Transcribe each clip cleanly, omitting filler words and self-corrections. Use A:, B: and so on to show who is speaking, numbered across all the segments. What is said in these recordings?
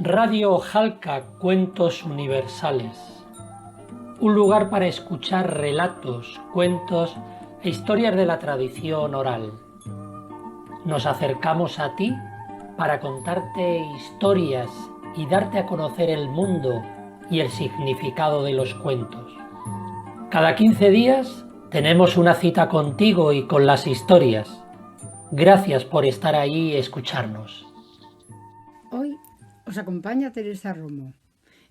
A: Radio Jalca, Cuentos Universales. Un lugar para escuchar relatos, cuentos e historias de la tradición oral. Nos acercamos a ti para contarte historias y darte a conocer el mundo y el significado de los cuentos. Cada 15 días tenemos una cita contigo y con las historias. Gracias por estar ahí y escucharnos.
B: Hoy os acompaña Teresa Romo.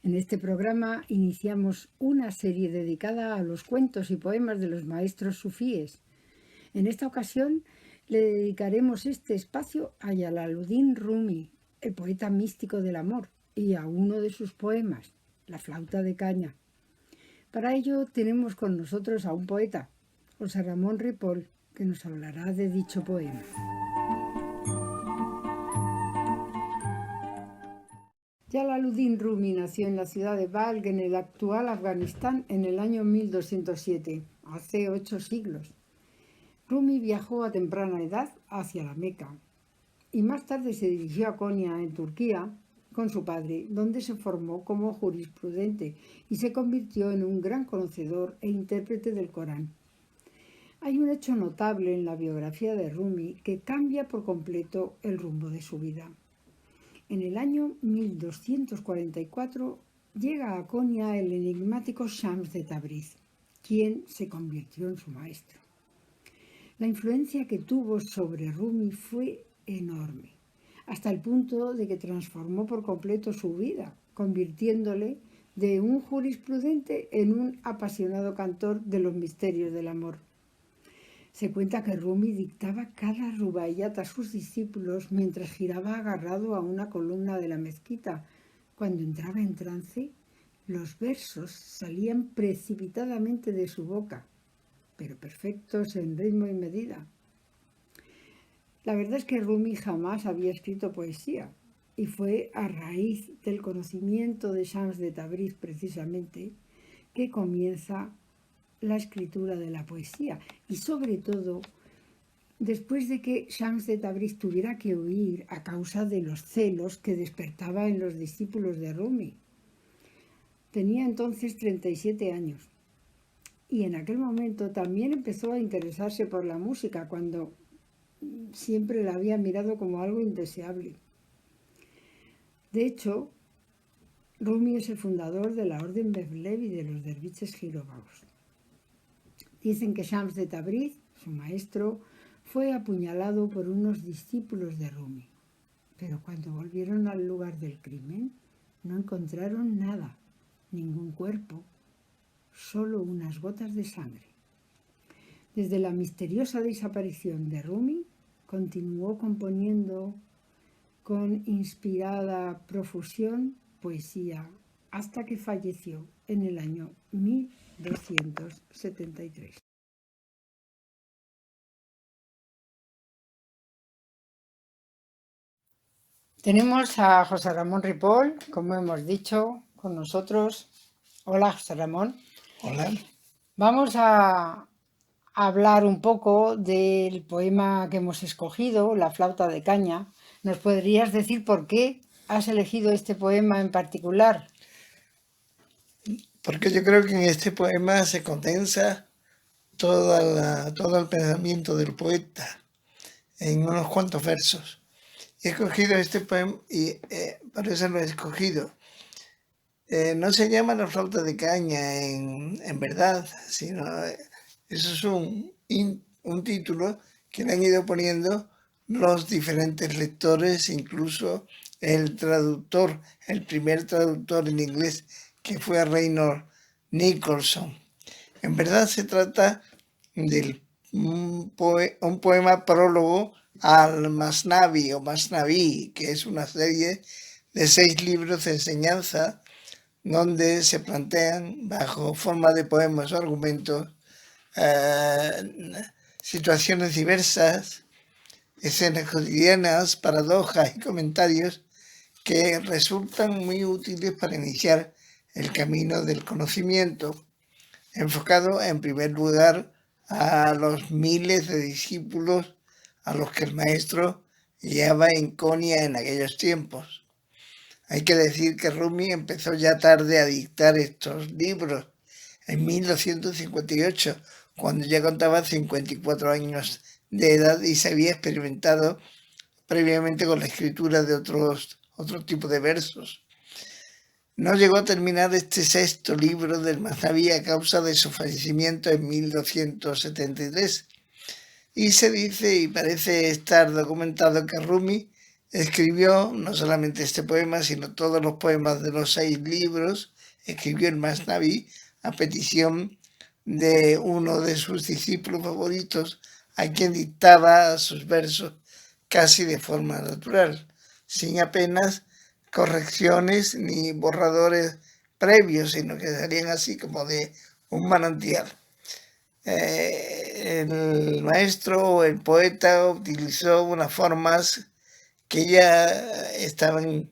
B: En este programa iniciamos una serie dedicada a los cuentos y poemas de los maestros sufíes. En esta ocasión le dedicaremos este espacio a Jalaluddin Rumi, el poeta místico del amor, y a uno de sus poemas, La flauta de caña. Para ello tenemos con nosotros a un poeta, José Ramón Ripoll, que nos hablará de dicho poema. Jalaluddin Rumi nació en la ciudad de Balkh, en el actual Afganistán, en el año 1207, hace 8 siglos. Rumi viajó a temprana edad hacia la Meca y más tarde se dirigió a Konya, en Turquía, con su padre, donde se formó como jurisprudente y se convirtió en un gran conocedor e intérprete del Corán. Hay un hecho notable en la biografía de Rumi que cambia por completo el rumbo de su vida. En el año 1244 llega a Konya el enigmático Shams de Tabriz, quien se convirtió en su maestro. La influencia que tuvo sobre Rumi fue enorme, hasta el punto de que transformó por completo su vida, convirtiéndole de un jurisprudente en un apasionado cantor de los misterios del amor. Se cuenta que Rumi dictaba cada rubaiyat a sus discípulos mientras giraba agarrado a una columna de la mezquita. Cuando entraba en trance, los versos salían precipitadamente de su boca, pero perfectos en ritmo y medida. La verdad es que Rumi jamás había escrito poesía, y fue a raíz del conocimiento de Shams de Tabriz, precisamente, que comienza la escritura de la poesía, y sobre todo después de que Shams de Tabriz tuviera que huir a causa de los celos que despertaba en los discípulos de Rumi. Tenía entonces 37 años y en aquel momento también empezó a interesarse por la música, cuando siempre la había mirado como algo indeseable. De hecho, Rumi es el fundador de la Orden Mevlevi de los derviches girovaos. Dicen que Shams de Tabriz, su maestro, fue apuñalado por unos discípulos de Rumi. Pero cuando volvieron al lugar del crimen, no encontraron nada, ningún cuerpo, solo unas gotas de sangre. Desde la misteriosa desaparición de Rumi, continuó componiendo con inspirada profusión poesía hasta que falleció en el año 1273. Tenemos a José Ramón Ripoll, como hemos dicho, con nosotros. Hola, José Ramón.
C: Hola.
B: Vamos a hablar un poco del poema que hemos escogido, La flauta de caña. ¿Nos podrías decir por qué has elegido este poema en particular?
C: Porque yo creo que en este poema se condensa todo el pensamiento del poeta en unos cuantos versos. He escogido este poema y por eso lo he escogido. No se llama La flauta de caña en verdad, sino eso es un título que le han ido poniendo los diferentes lectores, incluso el traductor, el primer traductor en inglés, que fue Reynolds Nicholson. En verdad se trata de un poema prólogo al Masnavi o Masnaví, que es una serie de 6 libros de enseñanza donde se plantean, bajo forma de poemas o argumentos, situaciones diversas, escenas cotidianas, paradojas y comentarios que resultan muy útiles para iniciar el camino del conocimiento, enfocado en primer lugar a los miles de discípulos a los que el maestro guiaba en Konya en aquellos tiempos. Hay que decir que Rumi empezó ya tarde a dictar estos libros, en 1258, cuando ya contaba 54 años de edad y se había experimentado previamente con la escritura de otro tipo de versos. No llegó a terminar este sexto libro del Masnaví a causa de su fallecimiento en 1273. Y se dice, y parece estar documentado, que Rumi escribió no solamente este poema, sino todos los poemas de los 6 libros, escribió el Masnaví a petición de uno de sus discípulos favoritos, a quien dictaba sus versos casi de forma natural, sin apenas correcciones ni borradores previos, sino que salían así como de un manantial. El maestro o el poeta utilizó unas formas que ya estaban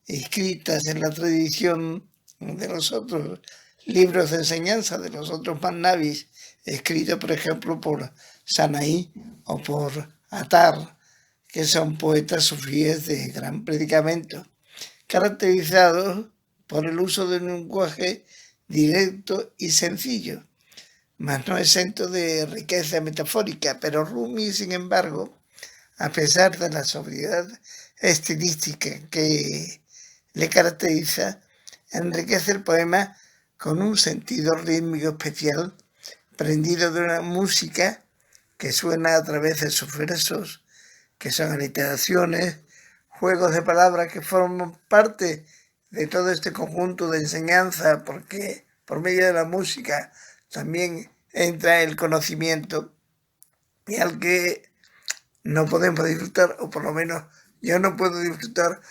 C: escritas en la tradición de los otros libros de enseñanza, de los otros Masnavis, escritos por ejemplo por Sanaí o por Atar, que son poetas sufíes de gran predicamento, caracterizados por el uso de un lenguaje directo y sencillo, mas no exento de riqueza metafórica. Pero Rumi, sin embargo, a pesar de la sobriedad estilística que le caracteriza, enriquece el poema con un sentido rítmico especial, prendido de una música que suena a través de sus versos, que son aliteraciones, juegos de palabras que forman parte de todo este conjunto de enseñanza, porque por medio de la música también entra el conocimiento, y al que no podemos disfrutar, o por lo menos yo no puedo disfrutar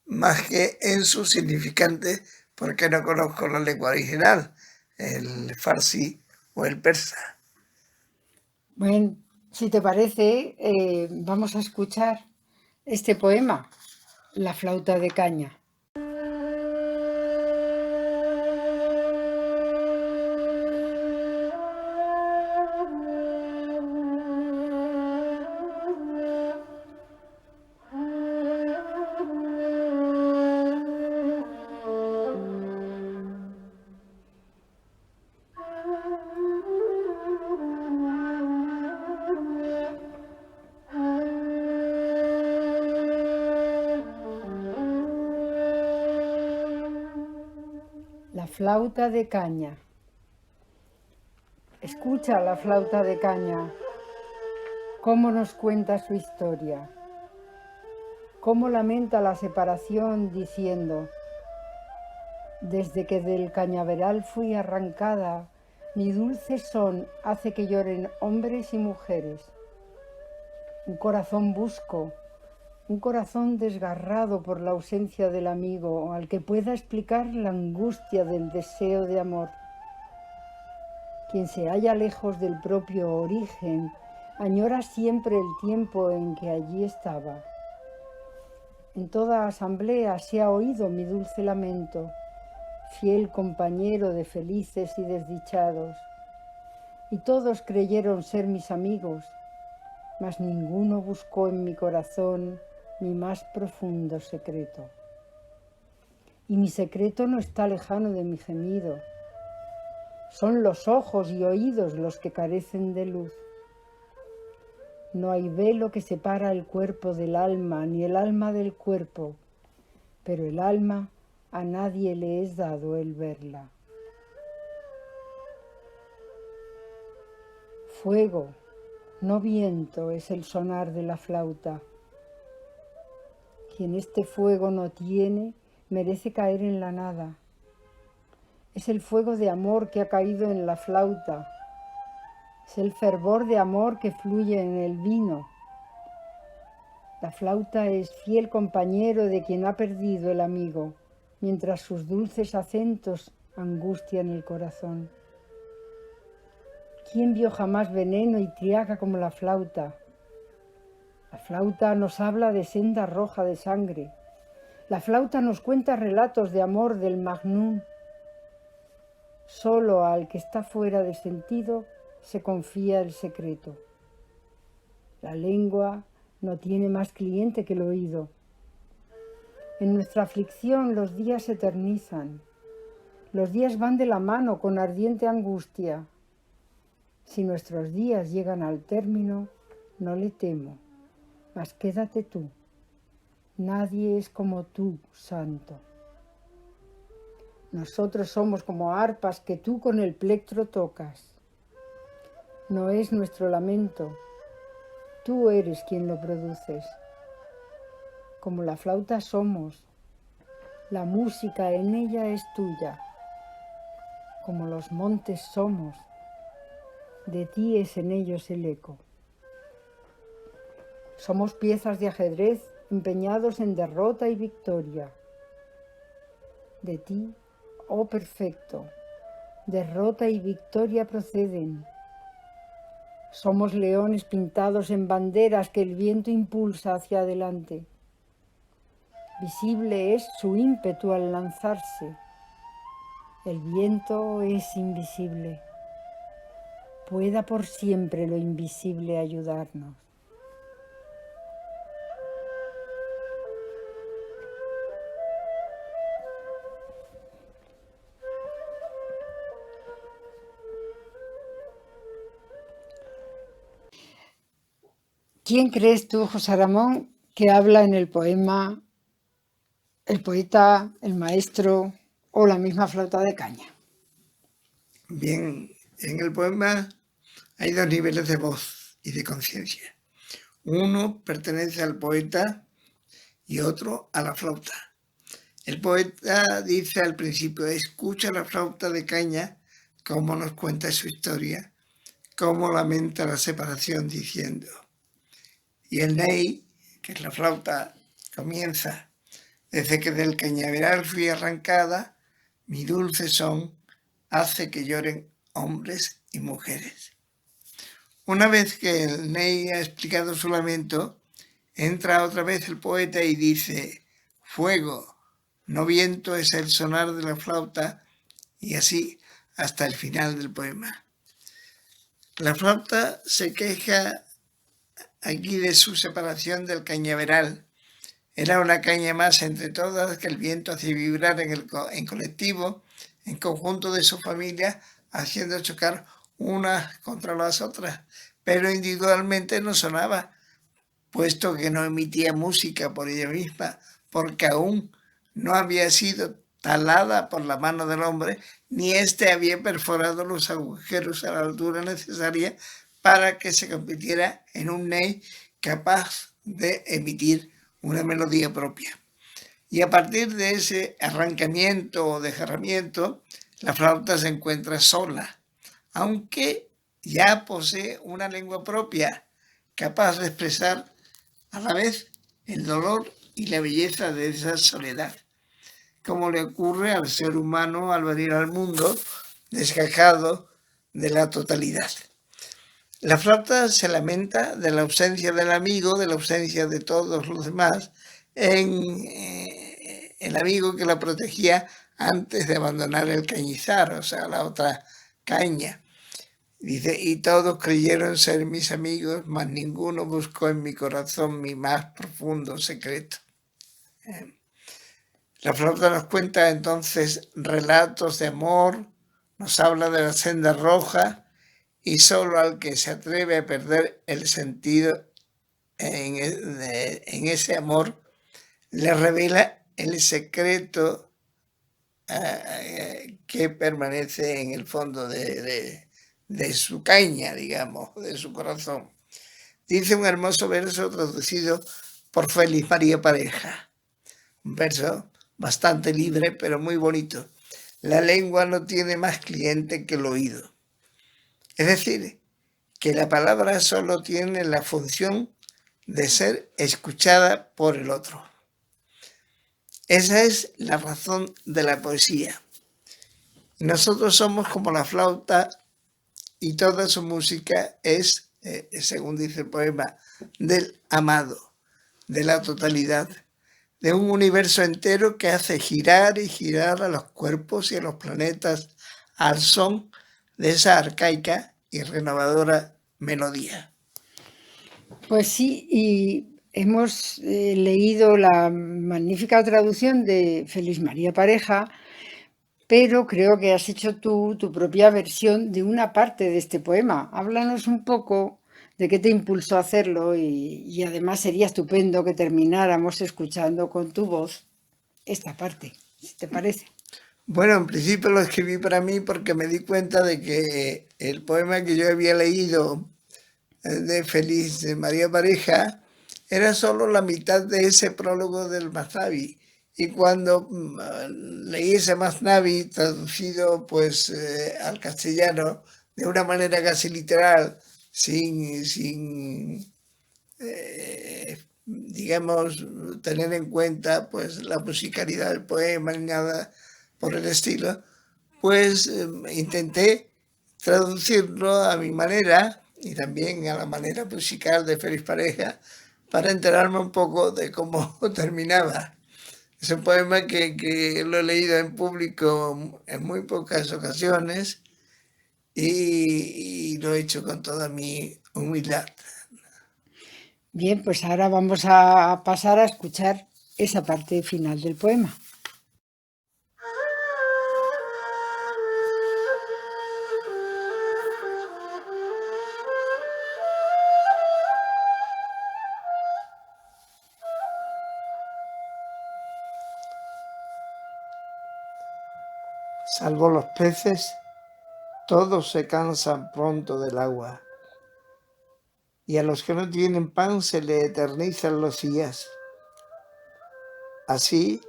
C: más que en su significante, porque no conozco la lengua original, el farsi o el persa.
B: Bueno, si te parece, vamos a escuchar este poema, La flauta de caña. La flauta de caña. Escucha la flauta de caña, cómo nos cuenta su historia, cómo lamenta la separación diciendo: desde que del cañaveral fui arrancada, mi dulce son hace que lloren hombres y mujeres. Un corazón busco, un corazón desgarrado por la ausencia del amigo, al que pueda explicar la angustia del deseo de amor. Quien se halla lejos del propio origen, añora siempre el tiempo en que allí estaba. En toda asamblea se ha oído mi dulce lamento, fiel compañero de felices y desdichados. Y todos creyeron ser mis amigos, mas ninguno buscó en mi corazón mi más profundo secreto. Y mi secreto no está lejano de mi gemido. Son los ojos y oídos los que carecen de luz. No hay velo que separa el cuerpo del alma, ni el alma del cuerpo, pero el alma a nadie le es dado el verla. Fuego, no viento, es el sonar de la flauta. Quien este fuego no tiene, merece caer en la nada. Es el fuego de amor que ha caído en la flauta. Es el fervor de amor que fluye en el vino. La flauta es fiel compañero de quien ha perdido el amigo, mientras sus dulces acentos angustian el corazón. ¿Quién vio jamás veneno y triaga como la flauta? La flauta nos habla de senda roja de sangre. La flauta nos cuenta relatos de amor del Magnum. Solo al que está fuera de sentido se confía el secreto. La lengua no tiene más cliente que el oído. En nuestra aflicción los días se eternizan. Los días van de la mano con ardiente angustia. Si nuestros días llegan al término, no le temo, mas quédate tú. Nadie es como tú, Santo. Nosotros somos como arpas que tú con el plectro tocas. No es nuestro lamento, tú eres quien lo produces. Como la flauta somos, la música en ella es tuya. Como los montes somos, de ti es en ellos el eco. Somos piezas de ajedrez empeñados en derrota y victoria. De ti, oh perfecto, derrota y victoria proceden. Somos leones pintados en banderas que el viento impulsa hacia adelante. Visible es su ímpetu al lanzarse. El viento es invisible. Pueda por siempre lo invisible ayudarnos. ¿Quién crees tú, José Ramón, que habla en el poema el poeta, el maestro o la misma flauta de caña?
C: Bien, en el poema hay dos niveles de voz y de conciencia. Uno pertenece al poeta y otro a la flauta. El poeta dice al principio: escucha la flauta de caña cómo nos cuenta su historia, cómo lamenta la separación diciendo. Y el ney, que es la flauta, comienza: desde que del cañaveral fui arrancada, mi dulce son hace que lloren hombres y mujeres. Una vez que el ney ha explicado su lamento, entra otra vez el poeta y dice: fuego, no viento es el sonar de la flauta, y así hasta el final del poema. La flauta se queja aquí de su separación del cañaveral. Era una caña más entre todas que el viento hace vibrar en colectivo, en conjunto de su familia, haciendo chocar unas contra las otras, pero individualmente no sonaba, puesto que no emitía música por ella misma, porque aún no había sido talada por la mano del hombre, ni éste había perforado los agujeros a la altura necesaria para que se convirtiera en un ney capaz de emitir una melodía propia. Y a partir de ese arrancamiento o desgarramiento, la flauta se encuentra sola, aunque ya posee una lengua propia, capaz de expresar a la vez el dolor y la belleza de esa soledad, como le ocurre al ser humano al venir al mundo desgajado de la totalidad. La flauta se lamenta de la ausencia del amigo, de la ausencia de todos los demás, en el amigo que la protegía antes de abandonar el cañizar, o sea, la otra caña. Dice: y todos creyeron ser mis amigos, mas ninguno buscó en mi corazón mi más profundo secreto. La flauta nos cuenta entonces relatos de amor, nos habla de la senda roja, y solo al que se atreve a perder el sentido en ese amor, le revela el secreto que permanece en el fondo de su caña, digamos, de su corazón. Dice un hermoso verso traducido por Félix María Pareja, un verso bastante libre pero muy bonito: la lengua no tiene más cliente que el oído. Es decir, que la palabra solo tiene la función de ser escuchada por el otro. Esa es la razón de la poesía. Nosotros somos como la flauta y toda su música es, según dice el poema, del amado, de la totalidad, de un universo entero que hace girar y girar a los cuerpos y a los planetas al son de esa arcaica y renovadora melodía.
B: Pues sí, y hemos leído la magnífica traducción de Félix María Pareja, pero creo que has hecho tú tu propia versión de una parte de este poema. Háblanos un poco de qué te impulsó a hacerlo y además sería estupendo que termináramos escuchando con tu voz esta parte, si te parece.
C: Bueno, en principio lo escribí para mí porque me di cuenta de que el poema que yo había leído de Félix María Pareja era solo la mitad de ese prólogo del Masnavi. Y cuando leí ese Masnavi traducido pues al castellano de una manera casi literal, sin digamos, tener en cuenta pues la musicalidad del poema ni nada por el estilo, pues intenté traducirlo a mi manera y también a la manera musical de Félix Pareja para enterarme un poco de cómo terminaba. Es un poema que lo he leído en público en muy pocas ocasiones y lo he hecho con toda mi humildad.
B: Bien, pues ahora vamos a pasar a escuchar esa parte final del poema.
C: Salvo los peces, todos se cansan pronto del agua, y a los que no tienen pan se le eternizan los días. Así,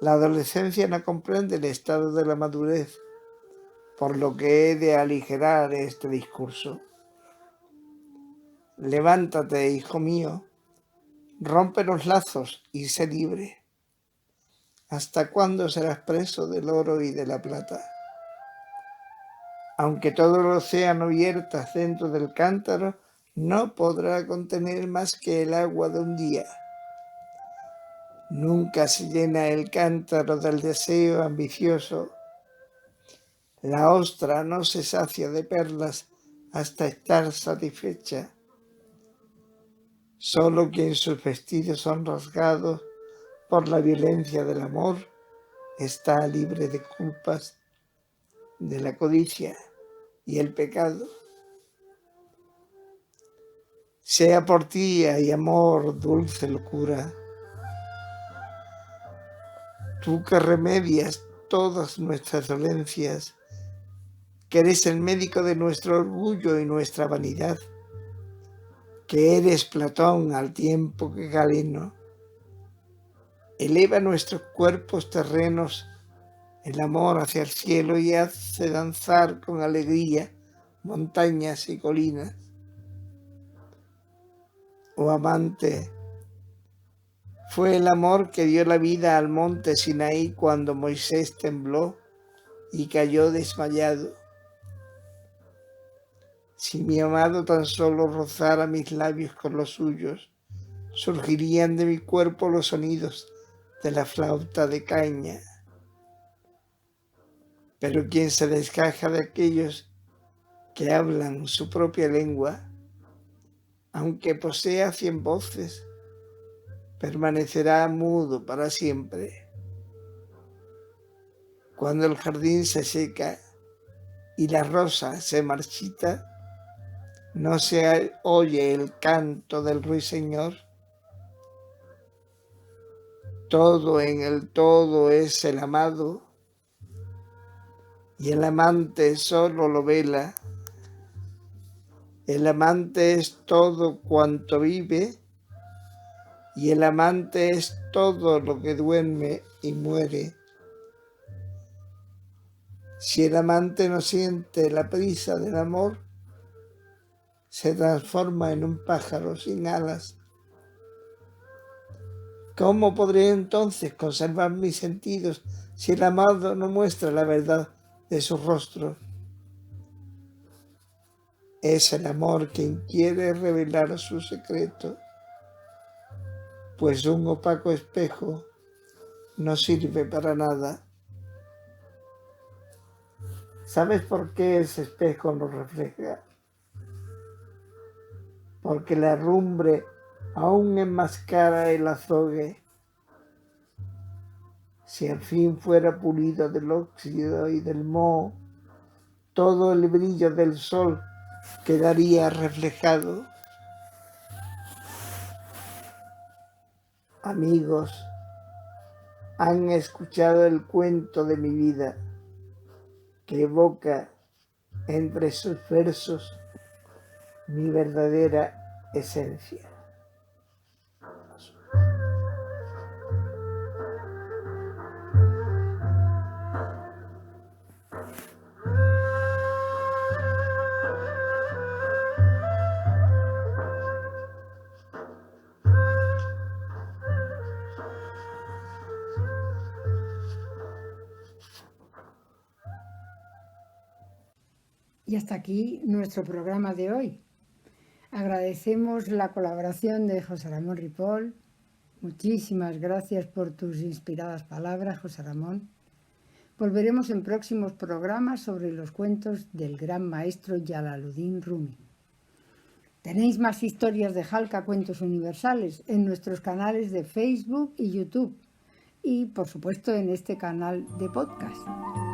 C: la adolescencia no comprende el estado de la madurez, por lo que he de aligerar este discurso. Levántate, hijo mío, rompe los lazos y sé libre. ¿Hasta cuándo serás preso del oro y de la plata? Aunque todo el océano viertas dentro del cántaro, no podrá contener más que el agua de un día. Nunca se llena el cántaro del deseo ambicioso. La ostra no se sacia de perlas hasta estar satisfecha. Solo quien sus vestidos son rasgados por la violencia del amor está libre de culpas de la codicia y el pecado. Sea por ti, ay amor, dulce locura, tú que remedias todas nuestras dolencias, que eres el médico de nuestro orgullo y nuestra vanidad, que eres Platón al tiempo que Galeno. Eleva nuestros cuerpos terrenos el amor hacia el cielo y hace danzar con alegría montañas y colinas. Oh amante, fue el amor que dio la vida al monte Sinaí cuando Moisés tembló y cayó desmayado. Si mi amado tan solo rozara mis labios con los suyos, surgirían de mi cuerpo los sonidos de la flauta de caña. Pero quien se desgaja de aquellos que hablan su propia lengua, aunque posea 100 voces, permanecerá mudo para siempre. Cuando el jardín se seca y la rosa se marchita, no se oye el canto del ruiseñor. Todo en el todo es el amado, y el amante solo lo vela. El amante es todo cuanto vive, y el amante es todo lo que duerme y muere. Si el amante no siente la prisa del amor, se transforma en un pájaro sin alas. ¿Cómo podré entonces conservar mis sentidos si el amado no muestra la verdad de su rostro? Es el amor quien quiere revelar su secreto, pues un opaco espejo no sirve para nada. ¿Sabes por qué ese espejo nos refleja? Porque la herrumbre aún enmascara el azogue. Si al fin fuera pulido del óxido y del moho, todo el brillo del sol quedaría reflejado. Amigos, han escuchado el cuento de mi vida, que evoca entre sus versos mi verdadera esencia.
B: Y hasta aquí nuestro programa de hoy. Agradecemos la colaboración de José Ramón Ripoll. Muchísimas gracias por tus inspiradas palabras, José Ramón. Volveremos en próximos programas sobre los cuentos del gran maestro Jalaluddin Rumi. Tenéis más historias de Jalca Cuentos Universales en nuestros canales de Facebook y YouTube y, por supuesto, en este canal de podcast.